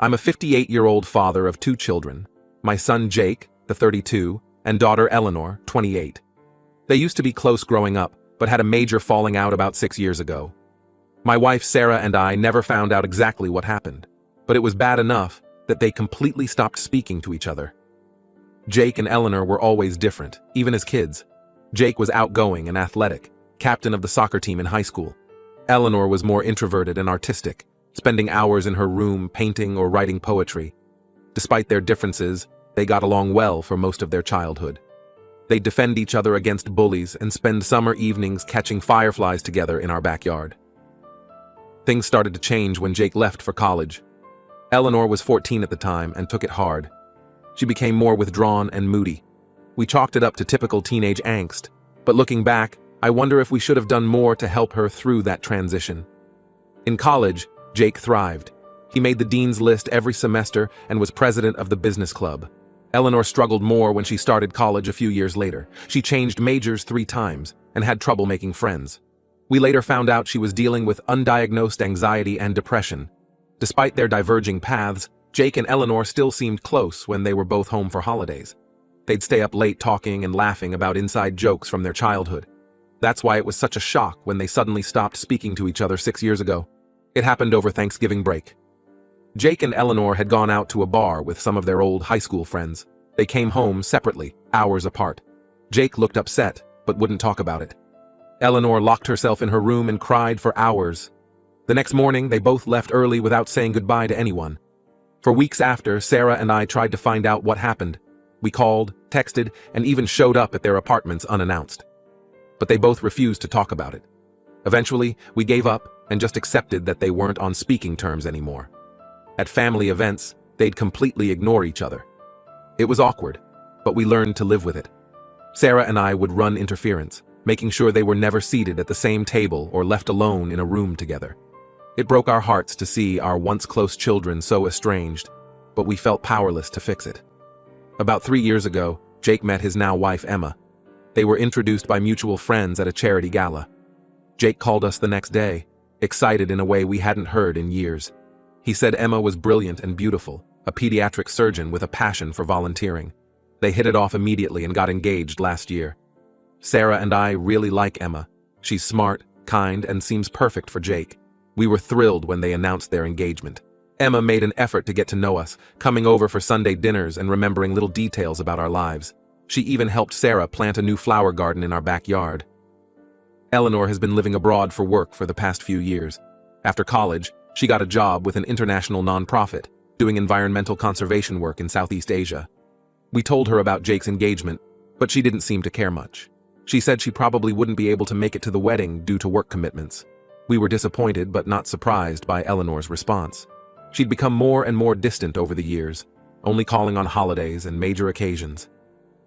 I'm a 58-year-old father of 2 children, my son Jake, the 32, and daughter Eleanor, 28. They used to be close growing up, but had a major falling out about 6 years ago. My wife Sarah and I never found out exactly what happened, but it was bad enough that they completely stopped speaking to each other. Jake and Eleanor were always different, even as kids. Jake was outgoing and athletic, captain of the soccer team in high school. Eleanor was more introverted and artistic, spending hours in her room painting or writing poetry. Despite their differences, they got along well for most of their childhood. They'd defend each other against bullies and spend summer evenings catching fireflies together in our backyard. Things started to change when Jake left for college. Eleanor was 14 at the time and took it hard. She became more withdrawn and moody. We chalked it up to typical teenage angst, but looking back, I wonder if we should have done more to help her through that transition. In college, Jake thrived. He made the dean's list every semester and was president of the business club. Eleanor struggled more when she started college a few years later. She changed majors 3 times and had trouble making friends. We later found out she was dealing with undiagnosed anxiety and depression. Despite their diverging paths, Jake and Eleanor still seemed close when they were both home for holidays. They'd stay up late talking and laughing about inside jokes from their childhood. That's why it was such a shock when they suddenly stopped speaking to each other 6 years ago. It happened over Thanksgiving break. Jake and Eleanor had gone out to a bar with some of their old high school friends. They came home separately, hours apart. Jake looked upset, but wouldn't talk about it. Eleanor locked herself in her room and cried for hours. The next morning, they both left early without saying goodbye to anyone. For weeks after, Sarah and I tried to find out what happened. We called, texted, and even showed up at their apartments unannounced. But they both refused to talk about it. Eventually, we gave up and just accepted that they weren't on speaking terms anymore. At family events, they'd completely ignore each other. It was awkward, but we learned to live with it. Sarah and I would run interference, making sure they were never seated at the same table or left alone in a room together. It broke our hearts to see our once close children so estranged, but we felt powerless to fix it. About 3 years ago, Jake met his now wife Emma. They were introduced by mutual friends at a charity gala. Jake called us the next day, excited in a way we hadn't heard in years. He said Emma was brilliant and beautiful, a pediatric surgeon with a passion for volunteering. They hit it off immediately and got engaged last year. Sarah and I really like Emma. She's smart, kind, and seems perfect for Jake. We were thrilled when they announced their engagement. Emma made an effort to get to know us, coming over for Sunday dinners and remembering little details about our lives. She even helped Sarah plant a new flower garden in our backyard. Eleanor has been living abroad for work for the past few years. After college, she got a job with an international nonprofit, doing environmental conservation work in Southeast Asia. We told her about Jake's engagement, but she didn't seem to care much. She said she probably wouldn't be able to make it to the wedding due to work commitments. We were disappointed but not surprised by Eleanor's response. She'd become more and more distant over the years, only calling on holidays and major occasions.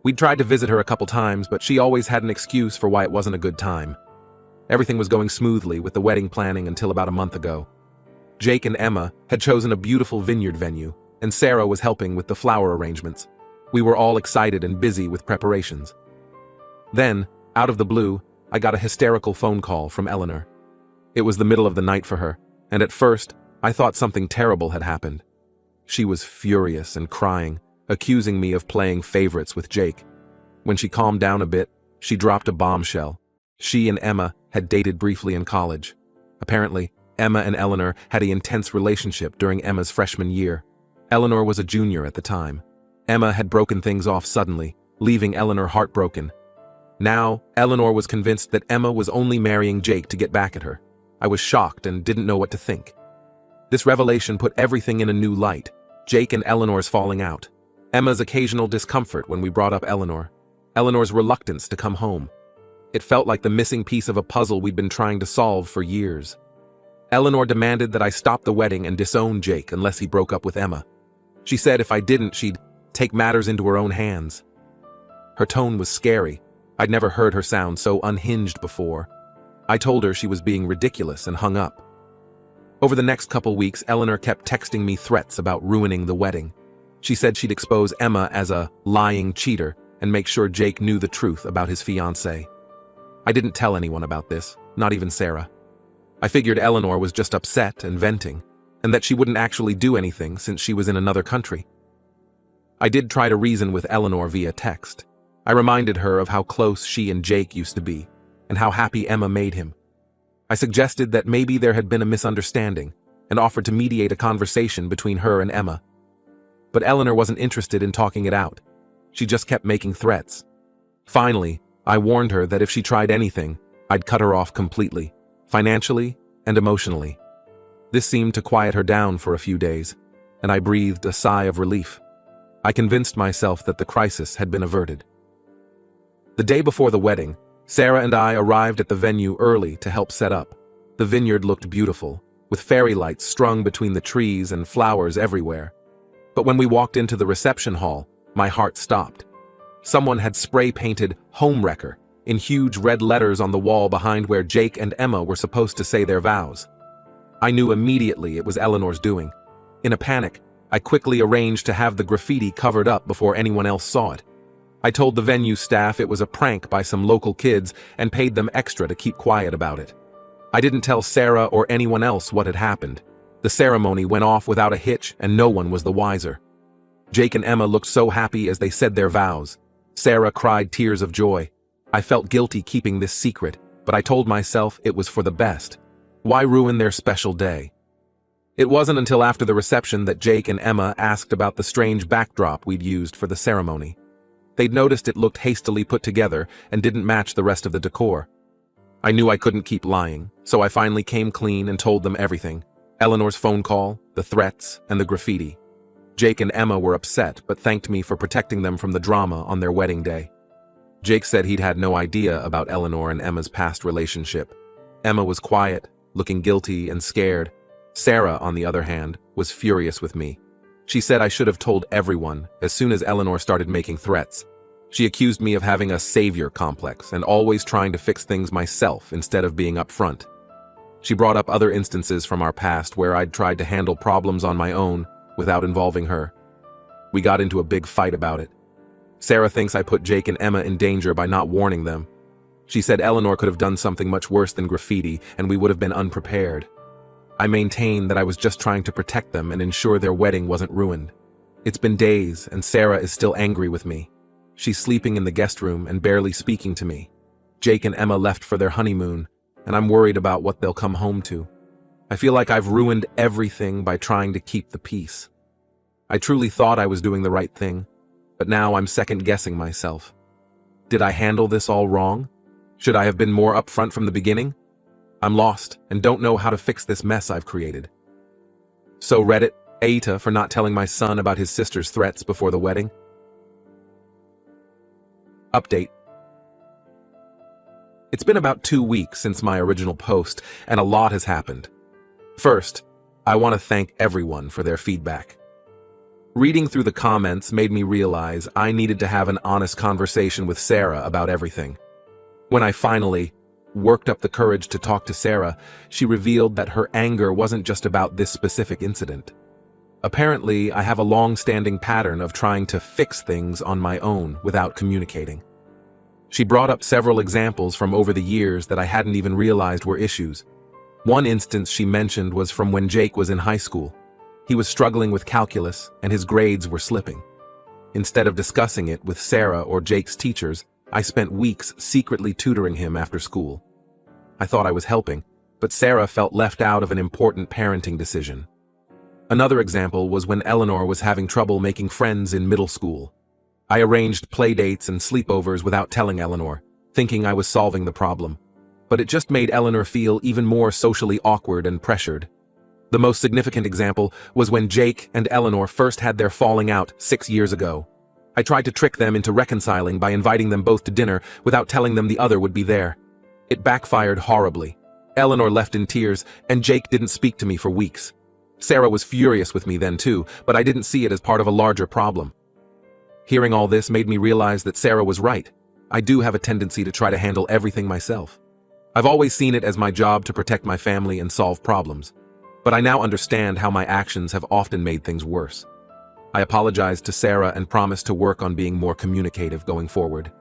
We'd tried to visit her a couple times, but she always had an excuse for why it wasn't a good time. Everything was going smoothly with the wedding planning until about a month ago. Jake and Emma had chosen a beautiful vineyard venue, and Sarah was helping with the flower arrangements. We were all excited and busy with preparations. Then, out of the blue, I got a hysterical phone call from Eleanor. It was the middle of the night for her, and at first, I thought something terrible had happened. She was furious and crying, accusing me of playing favorites with Jake. When she calmed down a bit, she dropped a bombshell. She and Emma had dated briefly in college. Apparently, Emma and Eleanor had an intense relationship during Emma's freshman year. Eleanor was a junior at the time. Emma had broken things off suddenly, leaving Eleanor heartbroken. Now, Eleanor was convinced that Emma was only marrying Jake to get back at her. I was shocked and didn't know what to think. This revelation put everything in a new light. Jake and Eleanor's falling out. Emma's occasional discomfort when we brought up Eleanor. Eleanor's reluctance to come home. It felt like the missing piece of a puzzle we'd been trying to solve for years. Eleanor demanded that I stop the wedding and disown Jake unless he broke up with Emma. She said if I didn't, she'd take matters into her own hands. Her tone was scary. I'd never heard her sound so unhinged before. I told her she was being ridiculous and hung up. Over the next couple weeks, Eleanor kept texting me threats about ruining the wedding. She said she'd expose Emma as a lying cheater and make sure Jake knew the truth about his fiancée. I didn't tell anyone about this, not even Sarah. I figured Eleanor was just upset and venting, and that she wouldn't actually do anything since she was in another country. I did try to reason with Eleanor via text. I reminded her of how close she and Jake used to be, and how happy Emma made him. I suggested that maybe there had been a misunderstanding, and offered to mediate a conversation between her and Emma. But Eleanor wasn't interested in talking it out. She just kept making threats. Finally, I warned her that if she tried anything, I'd cut her off completely, financially and emotionally. This seemed to quiet her down for a few days, and I breathed a sigh of relief. I convinced myself that the crisis had been averted. The day before the wedding, Sarah and I arrived at the venue early to help set up. The vineyard looked beautiful, with fairy lights strung between the trees and flowers everywhere. But when we walked into the reception hall, my heart stopped. Someone had spray-painted "Homewrecker" in huge red letters on the wall behind where Jake and Emma were supposed to say their vows. I knew immediately it was Eleanor's doing. In a panic, I quickly arranged to have the graffiti covered up before anyone else saw it. I told the venue staff it was a prank by some local kids and paid them extra to keep quiet about it. I didn't tell Sarah or anyone else what had happened. The ceremony went off without a hitch and no one was the wiser. Jake and Emma looked so happy as they said their vows. Sarah cried tears of joy. I felt guilty keeping this secret, but I told myself it was for the best. Why ruin their special day? It wasn't until after the reception that Jake and Emma asked about the strange backdrop we'd used for the ceremony. They'd noticed it looked hastily put together and didn't match the rest of the decor. I knew I couldn't keep lying, so I finally came clean and told them everything. Eleanor's phone call, the threats, and the graffiti. Jake and Emma were upset, but thanked me for protecting them from the drama on their wedding day. Jake said he'd had no idea about Eleanor and Emma's past relationship. Emma was quiet, looking guilty and scared. Sarah, on the other hand, was furious with me. She said I should have told everyone as soon as Eleanor started making threats. She accused me of having a savior complex and always trying to fix things myself instead of being upfront. She brought up other instances from our past where I'd tried to handle problems on my own without involving her. We got into a big fight about it. Sarah thinks I put Jake and Emma in danger by not warning them. She said Eleanor could have done something much worse than graffiti and we would have been unprepared. I maintain that I was just trying to protect them and ensure their wedding wasn't ruined. It's been days and Sarah is still angry with me. She's sleeping in the guest room and barely speaking to me. Jake and Emma left for their honeymoon, and I'm worried about what they'll come home to. I feel like I've ruined everything by trying to keep the peace. I truly thought I was doing the right thing, but now I'm second-guessing myself. Did I handle this all wrong? Should I have been more upfront from the beginning? I'm lost and don't know how to fix this mess I've created. So Reddit, Aita for not telling my son about his sister's threats before the wedding. Update. It's been about 2 weeks since my original post, and a lot has happened. First, I want to thank everyone for their feedback. Reading through the comments made me realize I needed to have an honest conversation with Sarah about everything. When I finally worked up the courage to talk to Sarah, she revealed that her anger wasn't just about this specific incident. Apparently, I have a long-standing pattern of trying to fix things on my own without communicating. She brought up several examples from over the years that I hadn't even realized were issues. One instance she mentioned was from when Jake was in high school. He was struggling with calculus and his grades were slipping. Instead of discussing it with Sarah or Jake's teachers, I spent weeks secretly tutoring him after school. I thought I was helping, but Sarah felt left out of an important parenting decision. Another example was when Eleanor was having trouble making friends in middle school. I arranged playdates and sleepovers without telling Eleanor, thinking I was solving the problem. But it just made Eleanor feel even more socially awkward and pressured. The most significant example was when Jake and Eleanor first had their falling out 6 years ago. I tried to trick them into reconciling by inviting them both to dinner without telling them the other would be there. It backfired horribly. Eleanor left in tears, and Jake didn't speak to me for weeks. Sarah was furious with me then too, but I didn't see it as part of a larger problem. Hearing all this made me realize that Sarah was right. I do have a tendency to try to handle everything myself. I've always seen it as my job to protect my family and solve problems. But I now understand how my actions have often made things worse. I apologized to Sarah and promised to work on being more communicative going forward.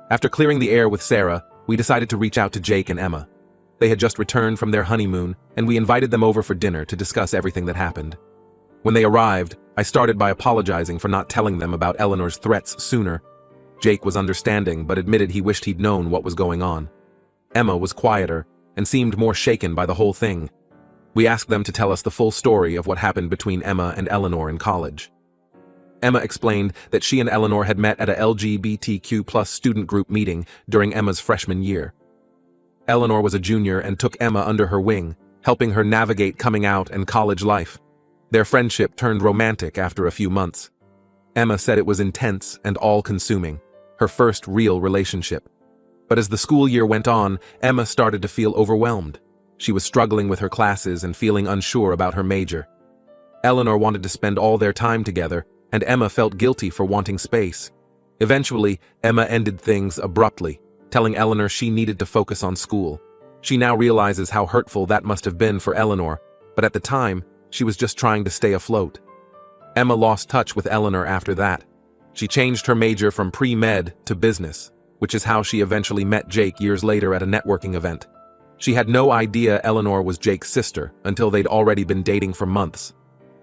After clearing the air with Sarah, we decided to reach out to Jake and Emma. They had just returned from their honeymoon, and we invited them over for dinner to discuss everything that happened. When they arrived, I started by apologizing for not telling them about Eleanor's threats sooner. Jake was understanding, but admitted he wished he'd known what was going on. Emma was quieter and seemed more shaken by the whole thing. We asked them to tell us the full story of what happened between Emma and Eleanor in college. Emma explained that she and Eleanor had met at a LGBTQ+ student group meeting during Emma's freshman year. Eleanor was a junior and took Emma under her wing, helping her navigate coming out and college life. Their friendship turned romantic after a few months. Emma said it was intense and all-consuming, her first real relationship. But as the school year went on, Emma started to feel overwhelmed. She was struggling with her classes and feeling unsure about her major. Eleanor wanted to spend all their time together, and Emma felt guilty for wanting space. Eventually, Emma ended things abruptly, telling Eleanor she needed to focus on school. She now realizes how hurtful that must have been for Eleanor, but at the time, she was just trying to stay afloat. Emma lost touch with Eleanor after that. She changed her major from pre-med to business, which is how she eventually met Jake years later at a networking event. She had no idea Eleanor was Jake's sister until they'd already been dating for months.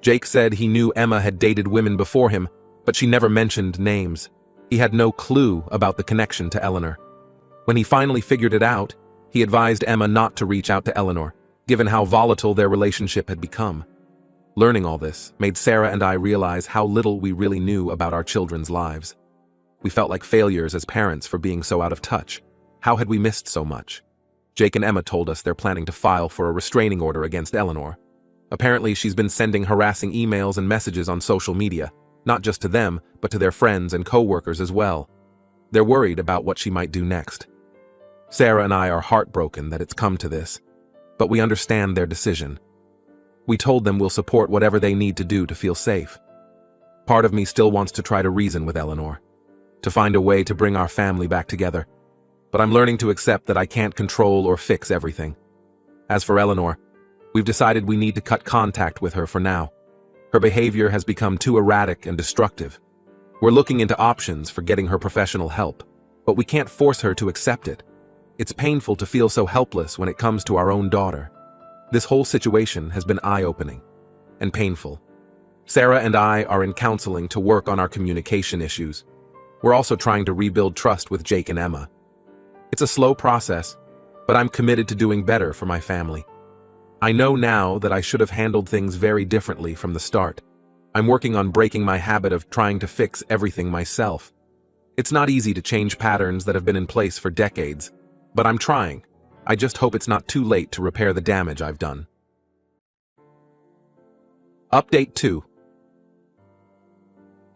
Jake said he knew Emma had dated women before him, but she never mentioned names. He had no clue about the connection to Eleanor. When he finally figured it out, he advised Emma not to reach out to Eleanor, given how volatile their relationship had become. Learning all this made Sarah and I realize how little we really knew about our children's lives. We felt like failures as parents for being so out of touch. How had we missed so much? Jake and Emma told us they're planning to file for a restraining order against Eleanor. Apparently, she's been sending harassing emails and messages on social media, not just to them, but to their friends and co-workers as well. They're worried about what she might do next. Sarah and I are heartbroken that it's come to this, but we understand their decision. We told them we'll support whatever they need to do to feel safe. Part of me still wants to try to reason with Eleanor, to find a way to bring our family back together. But I'm learning to accept that I can't control or fix everything. As for Eleanor, we've decided we need to cut contact with her for now. Her behavior has become too erratic and destructive. We're looking into options for getting her professional help, but we can't force her to accept it. It's painful to feel so helpless when it comes to our own daughter. This whole situation has been eye-opening and painful. Sarah and I are in counseling to work on our communication issues. We're also trying to rebuild trust with Jake and Emma. It's a slow process, but I'm committed to doing better for my family. I know now that I should have handled things very differently from the start. I'm working on breaking my habit of trying to fix everything myself. It's not easy to change patterns that have been in place for decades, but I'm trying. I just hope it's not too late to repair the damage I've done. Update 2.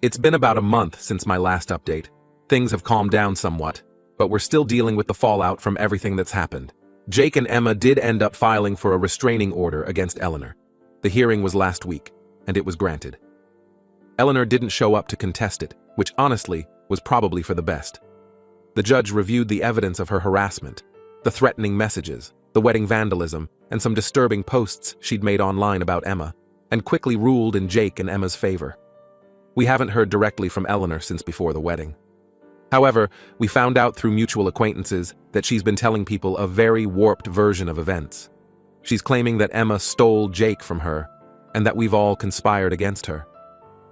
It's been about a month since my last update. Things have calmed down somewhat, but we're still dealing with the fallout from everything that's happened. Jake and Emma did end up filing for a restraining order against Eleanor. The hearing was last week, and it was granted. Eleanor didn't show up to contest it, which honestly was probably for the best. The judge reviewed the evidence of her harassment, the threatening messages, the wedding vandalism, and some disturbing posts she'd made online about Emma, and quickly ruled in Jake and Emma's favor. We haven't heard directly from Eleanor since before the wedding. However, we found out through mutual acquaintances that she's been telling people a very warped version of events. She's claiming that Emma stole Jake from her, and that we've all conspired against her.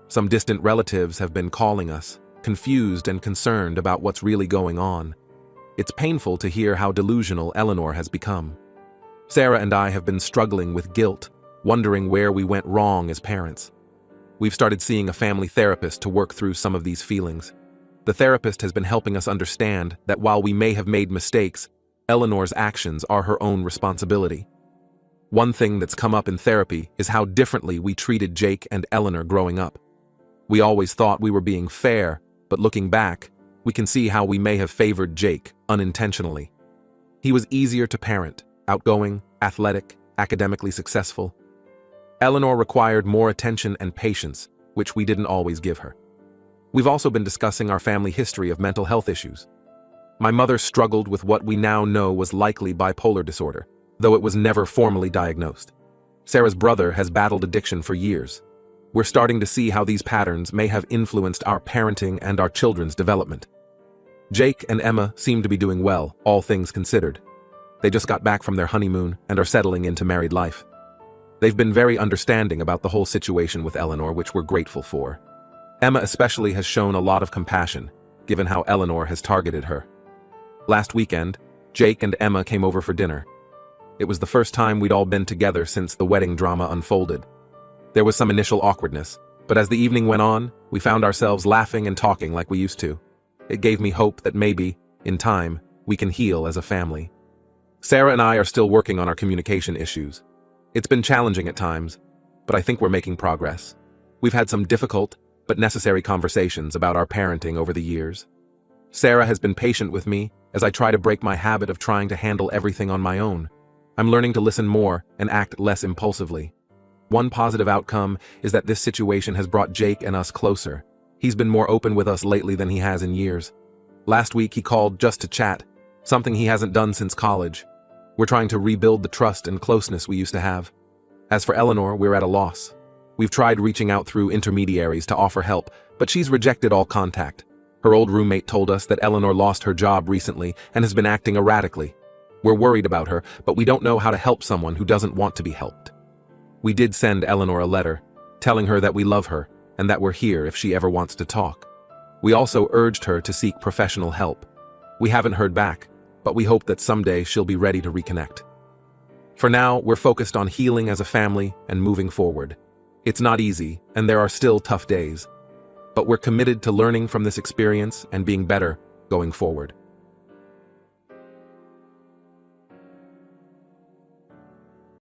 Some distant relatives have been calling us, confused and concerned about what's really going on. It's painful to hear how delusional Eleanor has become. Sarah and I have been struggling with guilt, wondering where we went wrong as parents. We've started seeing a family therapist to work through some of these feelings. The therapist has been helping us understand that while we may have made mistakes, Eleanor's actions are her own responsibility. One thing that's come up in therapy is how differently we treated Jake and Eleanor growing up. We always thought we were being fair, but looking back, we can see how we may have favored Jake unintentionally. He was easier to parent, outgoing, athletic, academically successful. Eleanor required more attention and patience, which we didn't always give her. We've also been discussing our family history of mental health issues. My mother struggled with what we now know was likely bipolar disorder, though it was never formally diagnosed. Sarah's brother has battled addiction for years. We're starting to see how these patterns may have influenced our parenting and our children's development. Jake and Emma seem to be doing well, all things considered. They just got back from their honeymoon and are settling into married life. They've been very understanding about the whole situation with Eleanor, which we're grateful for. Emma especially has shown a lot of compassion, given how Eleanor has targeted her. Last weekend, Jake and Emma came over for dinner. It was the first time we'd all been together since the wedding drama unfolded. There was some initial awkwardness, but as the evening went on, we found ourselves laughing and talking like we used to. It gave me hope that maybe, in time, we can heal as a family. Sarah and I are still working on our communication issues. It's been challenging at times, but I think we're making progress. We've had some difficult, but necessary conversations about our parenting over the years. Sarah has been patient with me as I try to break my habit of trying to handle everything on my own. I'm learning to listen more and act less impulsively. One positive outcome is that this situation has brought Jake and us closer. He's been more open with us lately than he has in years. Last week he called just to chat, something he hasn't done since college. We're trying to rebuild the trust and closeness we used to have. As for Eleanor, we're at a loss. We've tried reaching out through intermediaries to offer help, but she's rejected all contact. Her old roommate told us that Eleanor lost her job recently and has been acting erratically. We're worried about her, but we don't know how to help someone who doesn't want to be helped. We did send Eleanor a letter, telling her that we love her and that we're here if she ever wants to talk. We also urged her to seek professional help. We haven't heard back, but we hope that someday she'll be ready to reconnect. For now, we're focused on healing as a family and moving forward. It's not easy, and there are still tough days. But we're committed to learning from this experience and being better going forward.